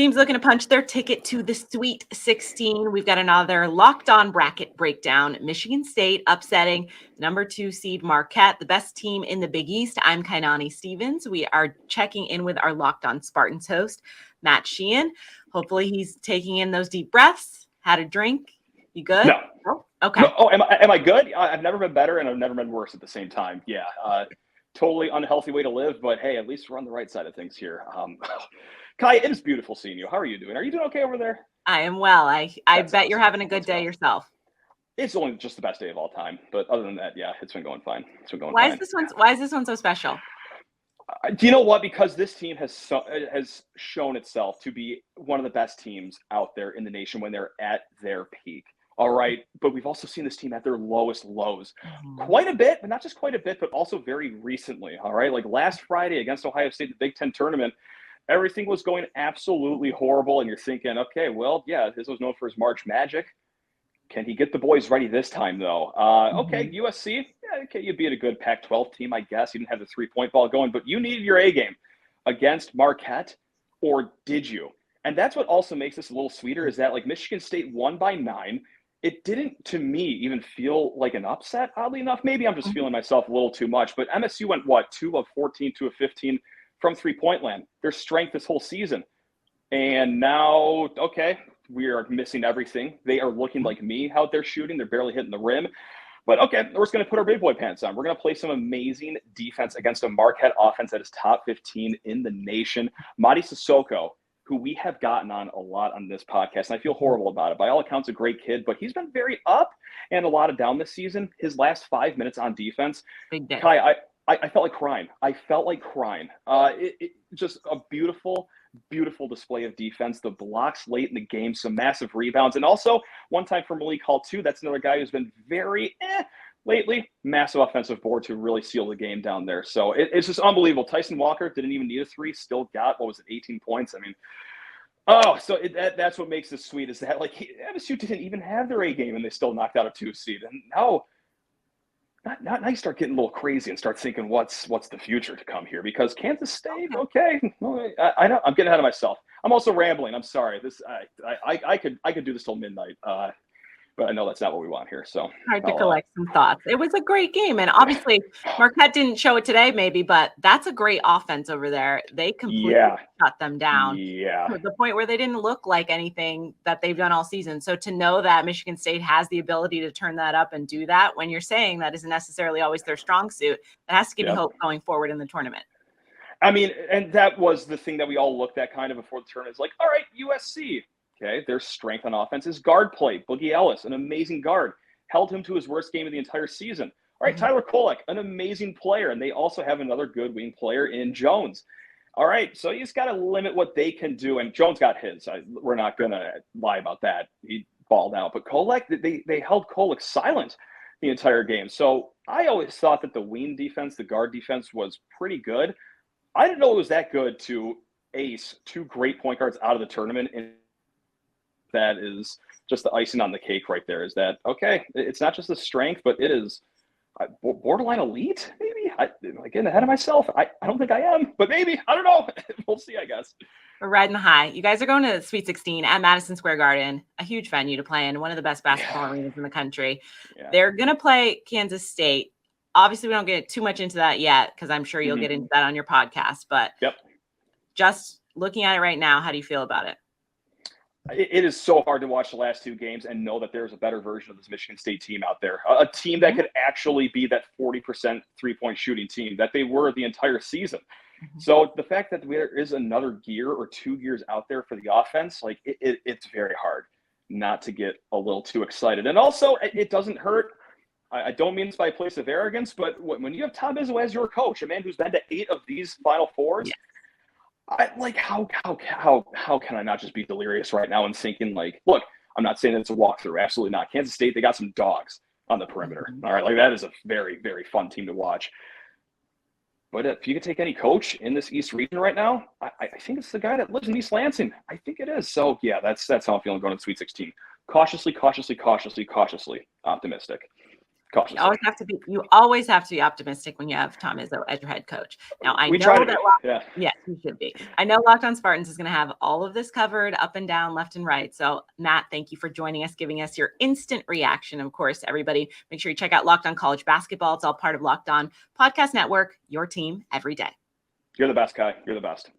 Teams looking to punch their ticket to the Sweet 16. We've got another locked on bracket breakdown. Michigan State upsetting number 2 seed Marquette, the best team in the Big East. I'm Kainani Stevens. We are checking in with our locked on Spartans host, Matt Sheehan. Hopefully he's taking in those deep breaths, had a drink. You good? No. Oh, okay. No, oh, am I good? I've never been better and I've never been worse at the same time. Yeah. Totally unhealthy way to live, but hey, at least we're on the right side of things here. Kai, it is beautiful seeing you. How are you doing? Are you doing okay over there? I am well. I bet awesome. You're having a good day yourself. It's only just the best day of all time, but other than that, yeah, it's been going fine. Why is this one so special? Do you know what? Because this team has shown itself to be one of the best teams out there in the nation when they're at their peak. All right. But we've also seen this team at their lowest lows quite a bit, but not just quite a bit, but also very recently. All right. Like last Friday against Ohio State, the Big Ten tournament, everything was going absolutely horrible. And you're thinking, okay, well, yeah, this was known for his March magic. Can he get the boys ready this time, though? Okay, USC, yeah, okay, you beat a good Pac-12 team, I guess. You didn't have the three-point ball going, but you needed your A game against Marquette, or did you? And that's what also makes this a little sweeter is that, like, Michigan State won by 9. It didn't, to me, even feel like an upset, oddly enough. Maybe I'm just feeling myself a little too much. But MSU went, 2 of 14, 2 of 15 from three-point land. Their strength this whole season. And now, okay, we are missing everything. They are looking like me out there shooting. They're barely hitting the rim. But, okay, we're just going to put our big boy pants on. We're going to play some amazing defense against a Marquette offense that is top 15 in the nation. Mady Sissoko, who we have gotten on a lot on this podcast, and I feel horrible about it. By all accounts, a great kid, but he's been very up and a lot of down this season. His last 5 minutes on defense, Big day. Kai, I felt like crying. It just a beautiful display of defense. The blocks late in the game, some massive rebounds, and also one time for Malik Hall too. That's another guy who's been very lately. Massive offensive board to really seal the game down there. So it's just unbelievable. Tyson Walker didn't even need a 3, still got 18 points. I mean, that's what makes this sweet is that like MSU didn't even have their A game and they still knocked out a 2 seed. And now you start getting a little crazy and start thinking what's the future to come here, because Kansas State, okay, I know I'm getting ahead of myself. I'm also rambling. I'm sorry. I could do this till midnight, but I know that's not what we want here. So hard to collect some thoughts. It was a great game, and obviously Marquette didn't show it today, maybe, but that's a great offense over there. They completely shut them down to the point where they didn't look like anything that they've done all season. So to know that Michigan State has the ability to turn that up and do that when you're saying that isn't necessarily always their strong suit, that has to give you hope going forward in the tournament. I mean, and that was the thing that we all looked at kind of before the tournament. It's like, all right, USC. Okay, their strength on offense is guard play. Boogie Ellis, an amazing guard, held him to his worst game of the entire season. All right, Tyler Kolek, an amazing player, and they also have another good wing player in Jones. All right, so you just got to limit what they can do, and Jones got his. We're not going to lie about that. He balled out, but Kolek, they held Kolek silent the entire game. So I always thought that the wing defense, the guard defense, was pretty good. I didn't know it was that good to ace 2 great point guards out of the tournament, and that is just the icing on the cake right there. Is that okay? It's not just the strength, but it is borderline elite. Maybe am I getting ahead of myself? I don't think I am, but maybe. I don't know. We'll see, I guess. We're riding the high. You guys are going to the Sweet 16 at Madison Square Garden, a huge venue to play in, one of the best basketball arenas in the country. They're going to play Kansas State. Obviously, we don't get too much into that yet because I'm sure you'll get into that on your podcast. But just looking at it right now, how do you feel about it? It is so hard to watch the last 2 games and know that there's a better version of this Michigan State team out there. A team that could actually be that 40% three-point shooting team that they were the entire season. So the fact that there is another gear or 2 gears out there for the offense, like it's very hard not to get a little too excited. And also, it doesn't hurt. I don't mean this by a place of arrogance, but when you have Tom Izzo as your coach, a man who's been to 8 of these Final Fours, how can I not just be delirious right now and thinking like, look, I'm not saying it's a walkthrough. Absolutely not. Kansas State, they got some dogs on the perimeter. All right. Like that is a very, very fun team to watch. But if you could take any coach in this East region right now, I think it's the guy that lives in East Lansing. I think it is. So yeah, that's how I'm feeling going to the Sweet 16. Cautiously optimistic. cautiously. You always have to be optimistic when you have Tom Izzo as your head coach. Now I know that yes, you should be. I know Locked On Spartans is going to have all of this covered up and down, left and right. So Matt, thank you for joining us, giving us your instant reaction. Of course, everybody, make sure you check out Locked On College Basketball. It's all part of Locked On Podcast Network, your team every day. You're the best, Kai. You're the best.